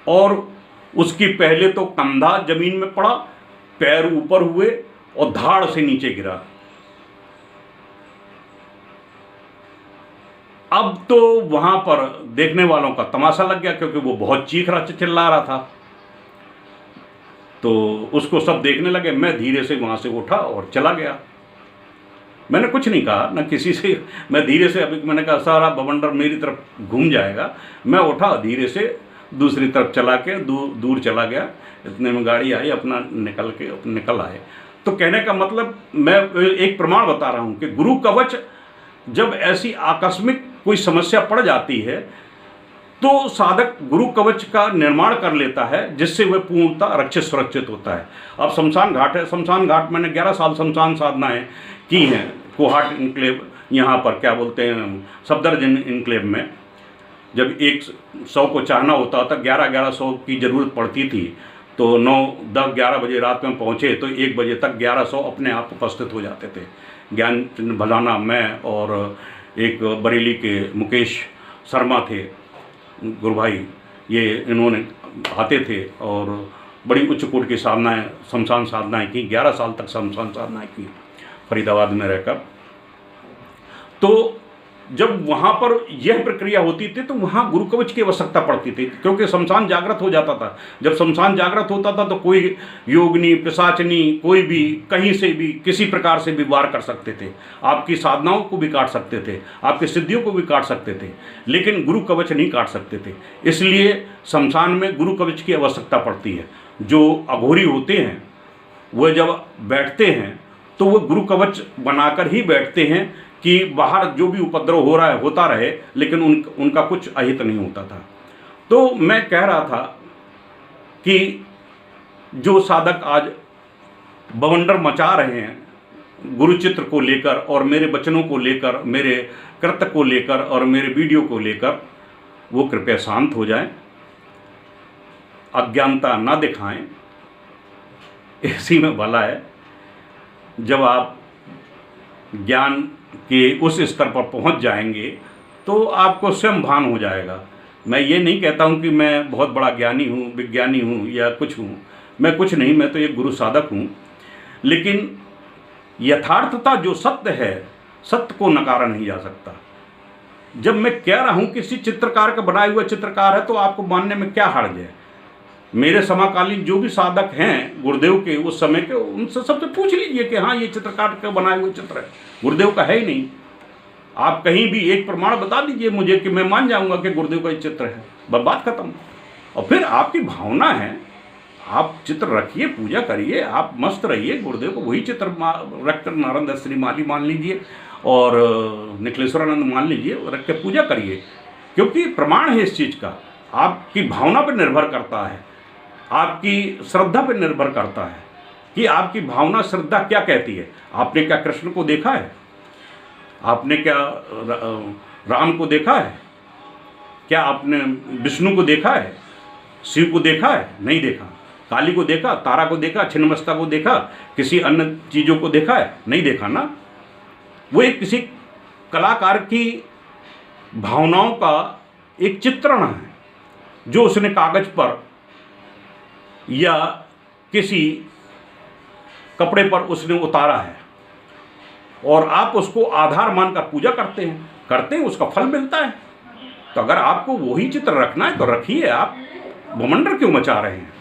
और उसकी पहले तो कंधा जमीन में पड़ा, पैर ऊपर हुए और धाड़ से नीचे गिरा। अब तो वहां पर देखने वालों का तमाशा लग गया, क्योंकि वो बहुत चीख रहा, चिल्ला रहा था। तो उसको सब देखने लगे। मैं धीरे से वहाँ से उठा और चला गया। मैंने कुछ नहीं कहा, न किसी से। मैं धीरे से, अभी मैंने कहा सारा बवंडर मेरी तरफ घूम जाएगा। मैं उठा, धीरे से दूसरी तरफ चला के दूर चला गया। इतने में गाड़ी आई, अपना निकल आए। तो कहने का मतलब, मैं एक प्रमाण बता रहा हूँ कि गुरु कवच जब ऐसी आकस्मिक कोई समस्या पड़ जाती है तो साधक गुरु कवच का निर्माण कर लेता है, जिससे वह पूर्णतः रक्षित सुरक्षित होता है। अब शमशान घाट है, शमशान घाट मैंने 11 साल शमशान साधनाएं की हैं। कोहाट इनक्लेव, यहाँ पर क्या बोलते हैं, सफदरजंग इनक्लेव में, जब 100 को चाहना होता था, 1100 की ज़रूरत पड़ती थी। तो 9, 10, 11 बजे रात में पहुँचे तो 1 बजे तक 1100 अपने आप उपस्थित हो जाते थे। ज्ञान भलाना, मैं और एक बरेली के मुकेश शर्मा थे गुरु भाई, ये इन्होंने आते थे और बड़ी उच्च कोटि की साधनाएँ, शमशान साधनाएँ की, 11 साल तक शमशान साधनाएँ की फरीदाबाद में रहकर। तो जब वहाँ पर यह प्रक्रिया होती थी तो वहाँ गुरु कवच की आवश्यकता पड़ती थी, क्योंकि शमशान जागृत हो जाता था। जब शमशान जागृत होता था तो कोई योगिनी, पिशाचनी, कोई भी कहीं से भी किसी प्रकार से भी वार कर सकते थे, आपकी साधनाओं को भी काट सकते थे, आपकी सिद्धियों को भी काट सकते थे, लेकिन गुरु कवच नहीं काट सकते थे। इसलिए शमशान में गुरु कवच की आवश्यकता पड़ती है। जो अघोरी होते हैं वह जब बैठते हैं तो वो गुरु कवच बनाकर ही बैठते हैं कि बाहर जो भी उपद्रव हो रहा है होता रहे, लेकिन उनका कुछ अहित नहीं होता था। तो मैं कह रहा था कि जो साधक आज बवंडर मचा रहे हैं गुरुचित्र को लेकर और मेरे वचनों को लेकर, मेरे कृत्य को लेकर और मेरे वीडियो को लेकर, वो कृपया शांत हो जाएं, अज्ञानता ना दिखाएं। इसी में भला है। जब आप ज्ञान के उस स्तर पर पहुंच जाएंगे तो आपको स्वयं भान हो जाएगा। मैं ये नहीं कहता हूं कि मैं बहुत बड़ा ज्ञानी हूं, विज्ञानी हूं या कुछ हूं, मैं कुछ नहीं, मैं तो एक गुरु साधक हूं। लेकिन यथार्थता जो सत्य है, सत्य को नकारा नहीं जा सकता। जब मैं कह रहा हूं किसी चित्रकार का बनाया हुआ चित्रकार है तो आपको मानने में क्या हर्ज है। मेरे समकालीन जो भी साधक हैं गुरुदेव के उस समय के, उनसे सबसे पूछ लीजिए कि हाँ ये चित्रकार का बनाया हुआ चित्र है, गुरुदेव का है ही नहीं। आप कहीं भी एक प्रमाण बता दीजिए मुझे कि मैं मान जाऊंगा कि गुरुदेव का ये चित्र है, बस बात खत्म। और फिर आपकी भावना है, आप चित्र रखिए, पूजा करिए, आप मस्त रहिए, गुरुदेव को वही चित्र रखकर नारायण दत्त श्री माली मान लीजिए और निखिलेश्वरानंद मान लीजिए, रख के पूजा करिए, क्योंकि प्रमाण है इस चीज़ का। आपकी भावना पर निर्भर करता है, आपकी श्रद्धा पर निर्भर करता है कि आपकी भावना श्रद्धा क्या कहती है। आपने क्या कृष्ण को देखा है? आपने क्या राम को देखा है? क्या आपने विष्णु को देखा है? शिव को देखा है? नहीं देखा। काली को देखा? तारा को देखा? छिन्नमस्ता को देखा? किसी अन्य चीज़ों को देखा है? नहीं देखा ना। वो एक किसी कलाकार की भावनाओं का एक चित्रण है जो उसने कागज पर या किसी कपड़े पर उसने उतारा है, और आप उसको आधार मानकर पूजा करते हैं, उसका फल मिलता है। तो अगर आपको वही चित्र रखना है तो रखिए, आप बवंडर क्यों मचा रहे हैं?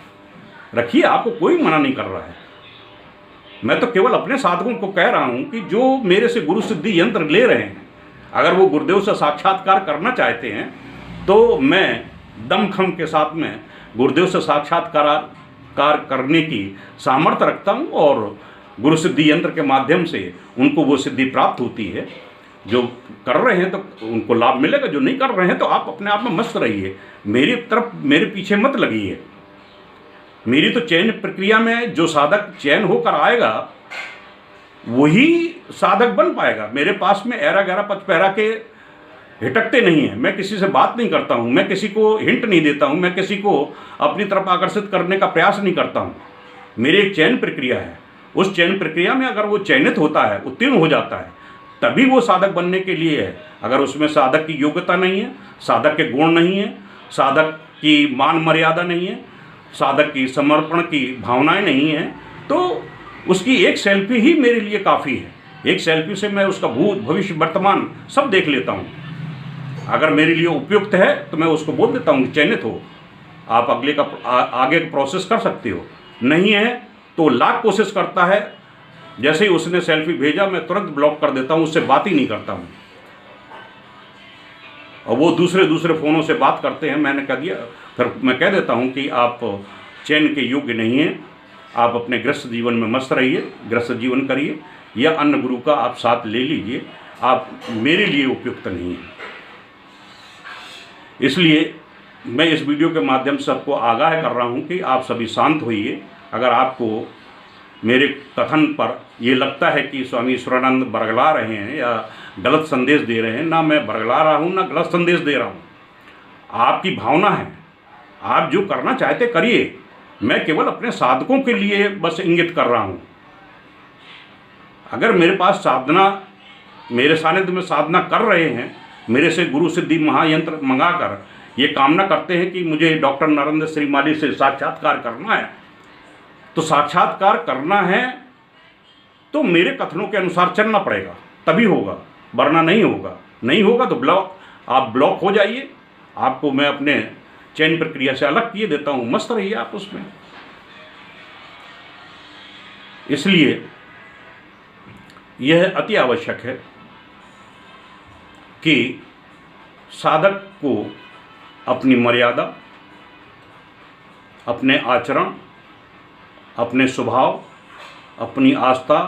रखिए, आपको कोई मना नहीं कर रहा है। मैं तो केवल अपने साधकों को कह रहा हूं कि जो मेरे से गुरु सिद्धि यंत्र ले रहे हैं, अगर वो गुरुदेव से साक्षात्कार करना चाहते हैं तो मैं दमखम के साथ में गुरुदेव से साक्षात्कार करने की सामर्थ्य रखता हूं, और गुरु सिद्धि यंत्र के माध्यम से उनको वो सिद्धि प्राप्त होती है। जो कर रहे हैं तो उनको लाभ मिलेगा, जो नहीं कर रहे हैं तो आप अपने आप में मस्त रहिए, मेरी तरफ मेरे पीछे मत लगिए। मेरी तो चयन प्रक्रिया में जो साधक चयन होकर आएगा वही साधक बन पाएगा। मेरे पास में ऐरा गैरा पचपहरा के हिटकते नहीं हैं, मैं किसी से बात नहीं करता हूं, मैं किसी को हिंट नहीं देता हूं, मैं किसी को अपनी तरफ आकर्षित करने का प्रयास नहीं करता हूं। मेरी एक चयन प्रक्रिया है, उस चयन प्रक्रिया में अगर वो चयनित होता है, उत्तीर्ण हो जाता है, तभी वो साधक बनने के लिए है। अगर उसमें साधक की योग्यता नहीं है, साधक के गुण नहीं है, साधक की मान मर्यादा नहीं है, साधक की समर्पण की भावनाएं नहीं हैं, तो उसकी एक सेल्फी ही मेरे लिए काफ़ी है। एक सेल्फी से मैं उसका भूत भविष्य वर्तमान सब देख लेता हूँ। अगर मेरे लिए उपयुक्त है तो मैं उसको बोल देता हूँ कि चयनित हो, आप अगले का आगे का प्रोसेस कर सकते हो। नहीं है तो लाख कोशिश करता है, जैसे ही उसने सेल्फी भेजा मैं तुरंत ब्लॉक कर देता हूँ, उससे बात ही नहीं करता हूँ। और वो दूसरे फ़ोनों से बात करते हैं, मैंने कह दिया, फिर मैं कह देता हूँ कि आप चयन के योग्य नहीं हैं, आप अपने गृहस्थ जीवन में मस्त रहिए, गृहस्थ जीवन करिए, या अन्य गुरु का आप साथ ले लीजिए, आप मेरे लिए उपयुक्त नहीं हैं। इसलिए मैं इस वीडियो के माध्यम से सबको आगाह कर रहा हूँ कि आप सभी शांत होइए। अगर आपको मेरे कथन पर ये लगता है कि स्वामी ईश्वरानंद बरगला रहे हैं या गलत संदेश दे रहे हैं, ना मैं बरगला रहा हूँ ना गलत संदेश दे रहा हूँ, आपकी भावना है, आप जो करना चाहते करिए। मैं केवल अपने साधकों के लिए बस इंगित कर रहा हूँ। अगर मेरे पास साधना, मेरे सानिध्य में साधना कर रहे हैं, मेरे से गुरु सिद्धि महायंत्र मंगाकर ये कामना करते हैं कि मुझे डॉक्टर नारायण दत्त श्री माली से साक्षात्कार करना है, तो साक्षात्कार करना है तो मेरे कथनों के अनुसार चलना पड़ेगा, तभी होगा, वरना नहीं होगा। नहीं होगा तो आप ब्लॉक हो जाइए, आपको मैं अपने चयन प्रक्रिया से अलग किए देता हूँ, मस्त रहिए आप उसमें। इसलिए यह अति आवश्यक है कि साधक को अपनी मर्यादा, अपने आचरण, अपने स्वभाव, अपनी आस्था,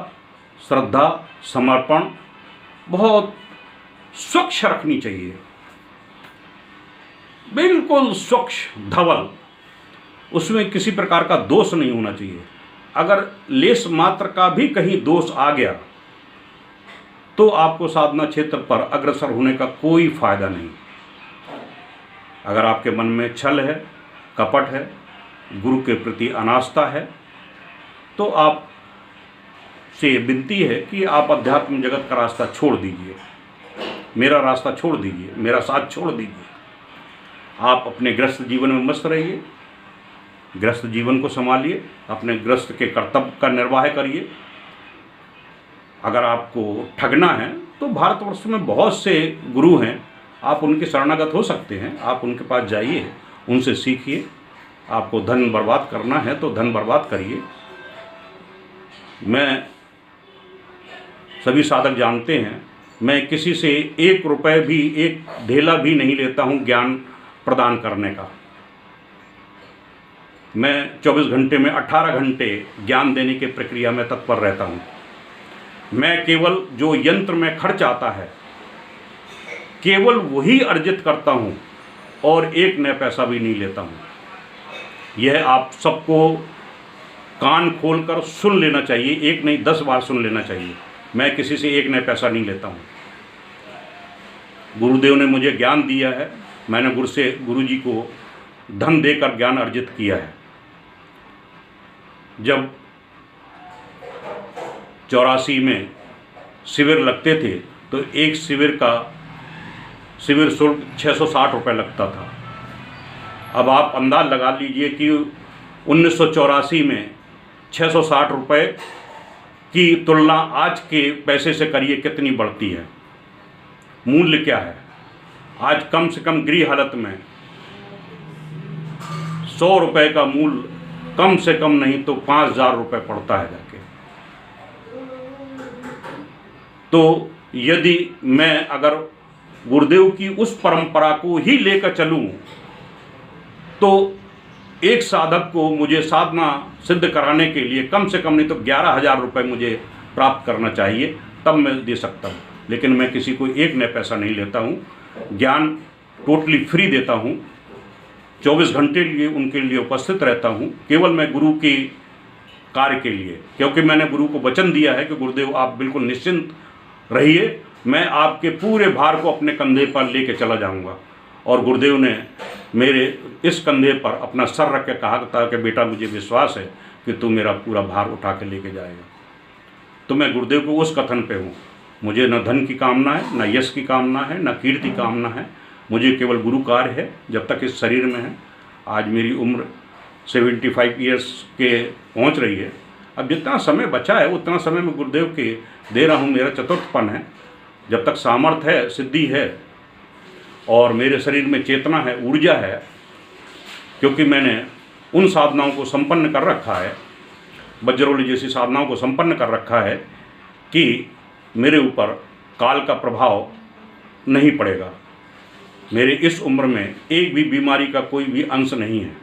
श्रद्धा, समर्पण बहुत स्वच्छ रखनी चाहिए, बिल्कुल स्वच्छ धवल, उसमें किसी प्रकार का दोष नहीं होना चाहिए। अगर लेस मात्र का भी कहीं दोष आ गया तो आपको साधना क्षेत्र पर अग्रसर होने का कोई फायदा नहीं। अगर आपके मन में छल है, कपट है, गुरु के प्रति अनास्था है, तो आप से विनती है कि आप अध्यात्म जगत का रास्ता छोड़ दीजिए, मेरा रास्ता छोड़ दीजिए, मेरा साथ छोड़ दीजिए। आप अपने गृहस्थ जीवन में मस्त रहिए, गृहस्थ जीवन को संभालिए, अपने गृहस्थ के कर्तव्य का निर्वाह करिए। अगर आपको ठगना है तो भारतवर्ष में बहुत से गुरु हैं, आप उनके शरणागत हो सकते हैं, आप उनके पास जाइए, उनसे सीखिए। आपको धन बर्बाद करना है तो धन बर्बाद करिए। मैं सभी साधक जानते हैं, मैं किसी से 1 रुपये भी, 1 ढेला भी नहीं लेता हूँ ज्ञान प्रदान करने का। मैं 24 घंटे में 18 घंटे ज्ञान देने की प्रक्रिया में तत्पर रहता हूँ। मैं केवल जो यंत्र में खर्च आता है केवल वही अर्जित करता हूँ और 1 नया पैसा भी नहीं लेता हूँ। यह आप सबको कान खोलकर सुन लेना चाहिए, 1 नहीं 10 बार सुन लेना चाहिए। मैं किसी से 1 नया पैसा नहीं लेता हूँ। गुरुदेव ने मुझे ज्ञान दिया है, मैंने गुरु जी को धन देकर ज्ञान अर्जित किया है। जब 84 में शिविर लगते थे तो एक शिविर शुल्क 660 रुपये लगता था। अब आप अंदाज लगा लीजिए कि 1984 में 660 रुपये की तुलना आज के पैसे से करिए कितनी बढ़ती है, मूल्य क्या है। आज कम से कम गृह हालत में 100 रुपये का मूल्य कम से कम नहीं तो 5000 रुपये पड़ता है जाके। तो यदि मैं अगर गुरुदेव की उस परंपरा को ही लेकर चलूं तो एक साधक को मुझे साधना सिद्ध कराने के लिए कम से कम नहीं तो 11,000 रुपये मुझे प्राप्त करना चाहिए, तब मैं दे सकता हूँ। लेकिन मैं किसी को 1 नया पैसा नहीं लेता हूँ, ज्ञान टोटली फ्री देता हूँ, 24 घंटे लिए उनके लिए उपस्थित रहता हूँ, केवल मैं गुरु के कार्य के लिए। क्योंकि मैंने गुरु को वचन दिया है कि गुरुदेव आप बिल्कुल निश्चिंत रहिए, मैं आपके पूरे भार को अपने कंधे पर लेके चला जाऊंगा। और गुरुदेव ने मेरे इस कंधे पर अपना सर रख के कहा था कि बेटा मुझे विश्वास है कि तू मेरा पूरा भार उठा के लेके जाएगा। तो मैं गुरुदेव को उस कथन पे हूँ। मुझे न धन की कामना है, न यश की कामना है, न कीर्ति कामना है, मुझे केवल गुरु कार्य है जब तक इस शरीर में है। आज मेरी उम्र 75 ईयर्स के पहुँच रही है। अब जितना समय बचा है उतना समय मैं गुरुदेव के दे रहा हूँ, मेरा चतुर्थपन है। जब तक सामर्थ्य है, सिद्धि है और मेरे शरीर में चेतना है, ऊर्जा है, क्योंकि मैंने उन साधनाओं को संपन्न कर रखा है, बज्रोली जैसी साधनाओं को संपन्न कर रखा है कि मेरे ऊपर काल का प्रभाव नहीं पड़ेगा। मेरे इस उम्र में एक भी बीमारी का कोई भी अंश नहीं है,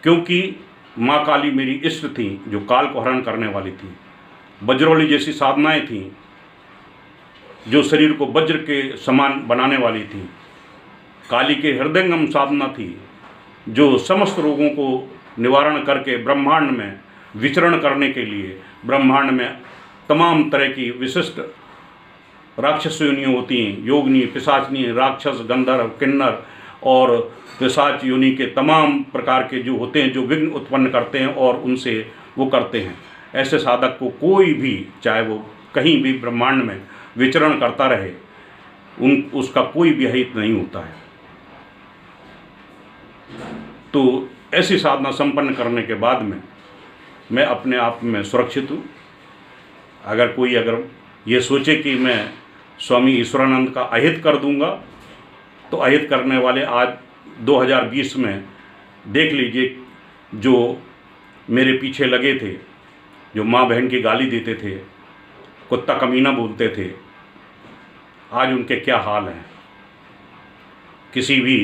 क्योंकि माँ काली मेरी इष्ट थी जो काल को हरण करने वाली थी। बज्रोली जैसी साधनाएं थीं जो शरीर को वज्र के समान बनाने वाली थी। काली के हृदयंगम साधना थी जो समस्त रोगों को निवारण करके ब्रह्मांड में विचरण करने के लिए, ब्रह्मांड में तमाम तरह की विशिष्ट राक्षस योनियाँ होती हैं, योगिनी, पिशाचनी, राक्षस, गंधर्व, किन्नर और पिशाच योनि के तमाम प्रकार के जो होते हैं, जो विघ्न उत्पन्न करते हैं और उनसे वो करते हैं। ऐसे साधक को कोई भी, चाहे वो कहीं भी ब्रह्मांड में विचरण करता रहे, उसका कोई भी हित नहीं होता है। तो ऐसी साधना संपन्न करने के बाद में मैं अपने आप में सुरक्षित हूँ। अगर ये सोचे कि मैं स्वामी ईश्वरानंद का अहित कर दूंगा, तो अहित करने वाले आज 2020 में देख लीजिए, जो मेरे पीछे लगे थे, जो माँ बहन की गाली देते थे, कुत्ता कमीना बोलते थे, आज उनके क्या हाल हैं। किसी भी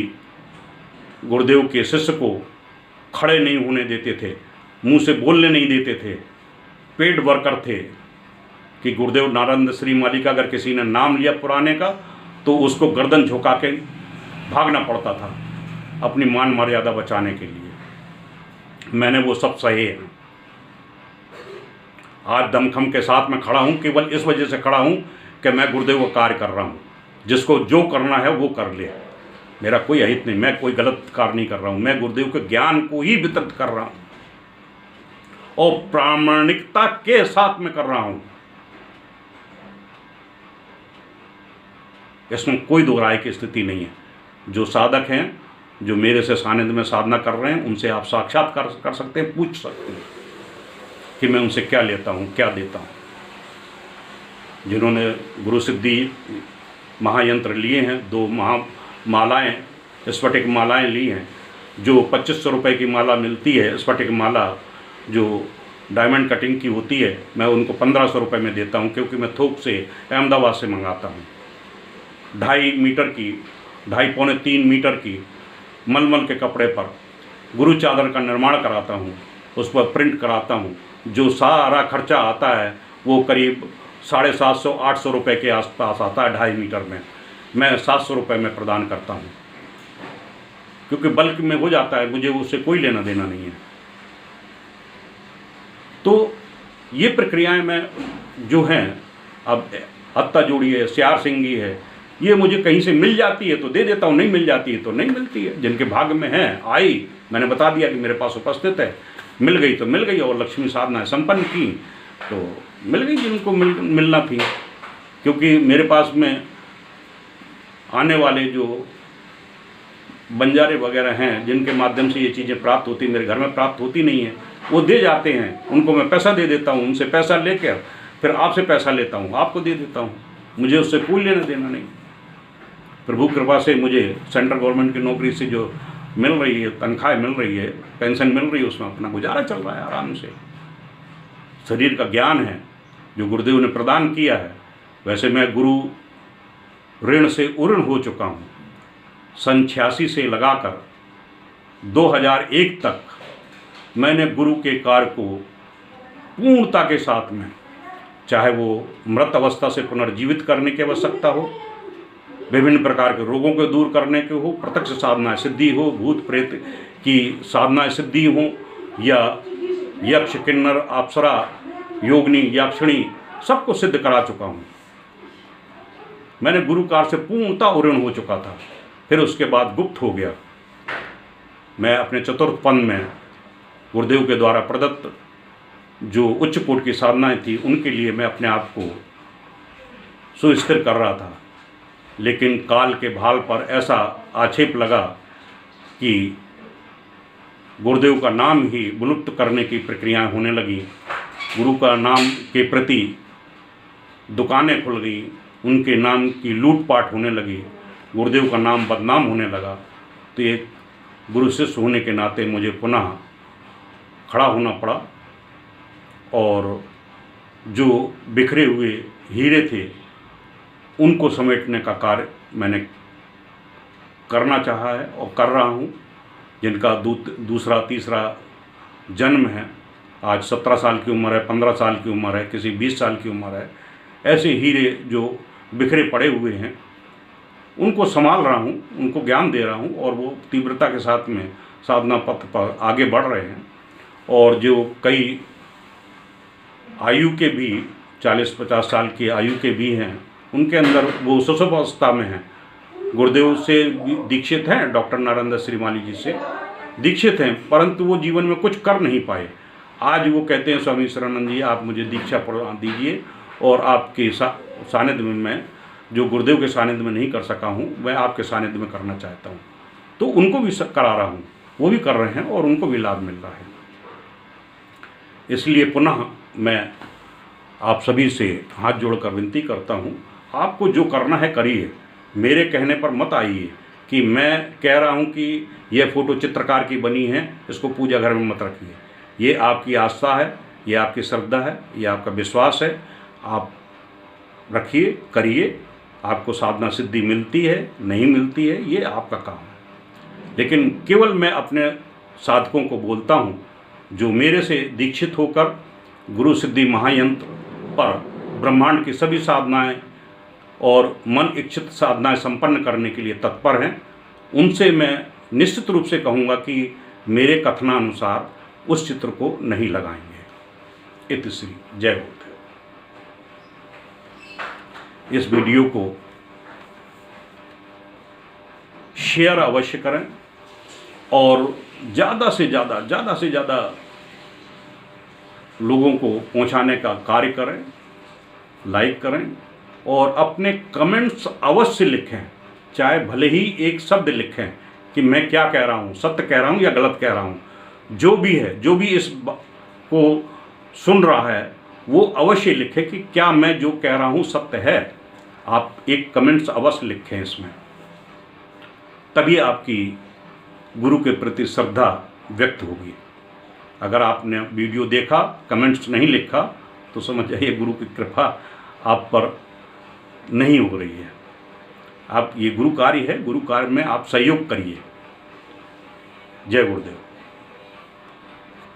गुरुदेव के शिष्य को खड़े नहीं होने देते थे, मुंह से बोलने नहीं देते थे, पेड वर्कर थे कि गुरुदेव नारायण श्री माली का अगर किसी ने नाम लिया पुराने का तो उसको गर्दन झुका के भागना पड़ता था अपनी मान मर्यादा बचाने के लिए। मैंने वो सब सहे हैं। आज दमखम के साथ मैं खड़ा हूँ, केवल इस वजह से खड़ा हूँ कि मैं गुरुदेव का कार्य कर रहा हूँ। जिसको जो करना है वो कर ले, मेरा कोई अहित नहीं, मैं कोई गलत कार्य नहीं कर रहा हूँ। मैं गुरुदेव के ज्ञान को ही वितरित कर रहा हूँ और प्रामाणिकता के साथ में कर रहा हूँ। इसमें कोई दो राय की स्थिति नहीं है। जो साधक हैं, जो मेरे से सानिध्य में साधना कर रहे हैं, उनसे आप साक्षात्कार कर सकते हैं, पूछ सकते हैं कि मैं उनसे क्या लेता हूँ, क्या देता हूँ। जिन्होंने गुरु सिद्धि महायंत्र लिए हैं, 2 महामालाएँ, स्फटिक मालाएँ ली हैं, जो 2500 रुपये की माला मिलती है, स्फटिक माला जो डायमंड कटिंग की होती है, मैं उनको 1500 रुपये में देता हूँ, क्योंकि मैं थोक से अहमदाबाद से मंगाता हूँ। 2.5 मीटर की, 2.5 पौने 3 मीटर की मलमल के कपड़े पर गुरु चादर का निर्माण कराता हूँ, उस पर प्रिंट कराता हूँ। जो सारा खर्चा आता है वो करीब 750-800 रुपये के आसपास आता है। 2.5 मीटर में मैं 700 रुपये में प्रदान करता हूँ, क्योंकि बल्क में हो जाता है, मुझे उससे कोई लेना देना नहीं है। तो ये प्रक्रियाएं मैं जो हैं, अब हत्ता जोड़ी है, सियार सिंगी है, ये मुझे कहीं से मिल जाती है तो दे देता हूँ, नहीं मिल जाती है तो नहीं मिलती है। जिनके भाग्य में है, आई, मैंने बता दिया कि मेरे पास उपस्थित है, मिल गई तो मिल गई, और लक्ष्मी साधना संपन्न की तो मिल गई जिनको मिलना थी। क्योंकि मेरे पास में आने वाले जो बंजारे वगैरह हैं, जिनके माध्यम से ये चीज़ें प्राप्त होती, मेरे घर में प्राप्त होती नहीं है, वो दे जाते हैं, उनको मैं पैसा दे देता हूँ, उनसे पैसा लेकर फिर आपसे पैसा लेता हूँ, आपको दे देता हूँ, मुझे उससे कोई लेना देना नहीं। प्रभु कृपा से मुझे सेंट्रल गवर्नमेंट की नौकरी से जो मिल रही है, तनख्वाह मिल रही है, पेंशन मिल रही है, उसमें अपना गुजारा चल रहा है आराम से। शरीर का ज्ञान है जो गुरुदेव ने प्रदान किया है। वैसे मैं गुरु ऋण से उऋण हो चुका हूँ। सन 86 से लगाकर 2001 तक मैंने गुरु के कार्य को पूर्णता के साथ में, चाहे वो मृत अवस्था से पुनर्जीवित करने की आवश्यकता हो, विभिन्न प्रकार के रोगों को दूर करने के हो, प्रत्यक्ष साधना सिद्धि हो, भूत प्रेत की साधना सिद्धि हो, या यक्ष किन्नर अप्सरा योगिनी याक्षिणी, सबको सिद्ध करा चुका हूँ। मैंने गुरु कार्य से पूर्णता उऋण हो चुका था। फिर उसके बाद गुप्त हो गया। मैं अपने चतुर्थ पन में गुरुदेव के द्वारा प्रदत्त जो उच्च कोटि की साधनाएं थी, उनके लिए मैं अपने आप को सुस्थिर कर रहा था। लेकिन काल के भाल पर ऐसा आक्षेप लगा कि गुरुदेव का नाम ही विलुप्त करने की प्रक्रियाएं होने लगी। गुरु का नाम के प्रति दुकानें खुल गई, उनके नाम की लूटपाट होने लगी, गुरुदेव का नाम बदनाम होने लगा। तो एक गुरु शिष्य होने के नाते मुझे पुनः खड़ा होना पड़ा और जो बिखरे हुए हीरे थे उनको समेटने का कार्य मैंने करना चाहा है और कर रहा हूँ। जिनका दूसरा तीसरा जन्म है, आज 17 साल की उम्र है, 15 साल की उम्र है, किसी 20 साल की उम्र है, ऐसे हीरे जो बिखरे पड़े हुए हैं उनको संभाल रहा हूँ, उनको ज्ञान दे रहा हूँ, और वो तीव्रता के साथ में साधना पथ पर आगे बढ़ रहे हैं। और जो कई आयु के भी 40-50 साल की आयु के भी हैं, उनके अंदर वो सुषुप्त अवस्था में हैं, गुरुदेव से दीक्षित हैं, डॉक्टर नारायण श्री माली जी से दीक्षित हैं, परंतु वो जीवन में कुछ कर नहीं पाए। आज वो कहते हैं, स्वामी ईश्वरानंद जी आप मुझे दीक्षा प्रदान दीजिए, और आपके सानिध्य में मैं जो गुरुदेव के सानिध्य में नहीं कर सका हूँ, मैं आपके सानिध्य में करना चाहता हूँ। तो उनको भी करा रहा हूँ, वो भी कर रहे हैं और उनको भी लाभ मिल रहा है। इसलिए पुनः मैं आप सभी से हाथ जोड़कर विनती करता हूँ, आपको जो करना है करिए, मेरे कहने पर मत आइए कि मैं कह रहा हूँ कि यह फ़ोटो चित्रकार की बनी है, इसको पूजा घर में मत रखिए। ये आपकी आस्था है, ये आपकी श्रद्धा है, ये आपका विश्वास है, आप रखिए, करिए। आपको साधना सिद्धि मिलती है नहीं मिलती है ये आपका काम है, लेकिन केवल मैं अपने साधकों को बोलता हूँ जो मेरे से दीक्षित होकर गुरु सिद्धि महायंत्र पर ब्रह्मांड की सभी साधनाएं और मन इच्छित साधनाएं संपन्न करने के लिए तत्पर हैं, उनसे मैं निश्चित रूप से कहूँगा कि मेरे कथनानुसार उस चित्र को नहीं लगाएंगे। इतिश्री। जय गुरुदेव। इस वीडियो को शेयर अवश्य करें और ज़्यादा से ज़्यादा लोगों को पहुंचाने का कार्य करें, लाइक करें और अपने कमेंट्स अवश्य लिखें, चाहे भले ही एक शब्द लिखें कि मैं क्या कह रहा हूँ, सत्य कह रहा हूँ या गलत कह रहा हूँ। जो भी है, जो भी इस को सुन रहा है वो अवश्य लिखे कि क्या मैं जो कह रहा हूँ सत्य है। आप एक कमेंट्स अवश्य लिखें इसमें, तभी आपकी गुरु के प्रति श्रद्धा व्यक्त होगी। अगर आपने वीडियो देखा, कमेंट्स नहीं लिखा, तो समझ जाइए गुरु की कृपा आप पर नहीं हो रही है। आप ये गुरु कार्य है, गुरु कार्य में आप सहयोग करिए। जय गुरुदेव।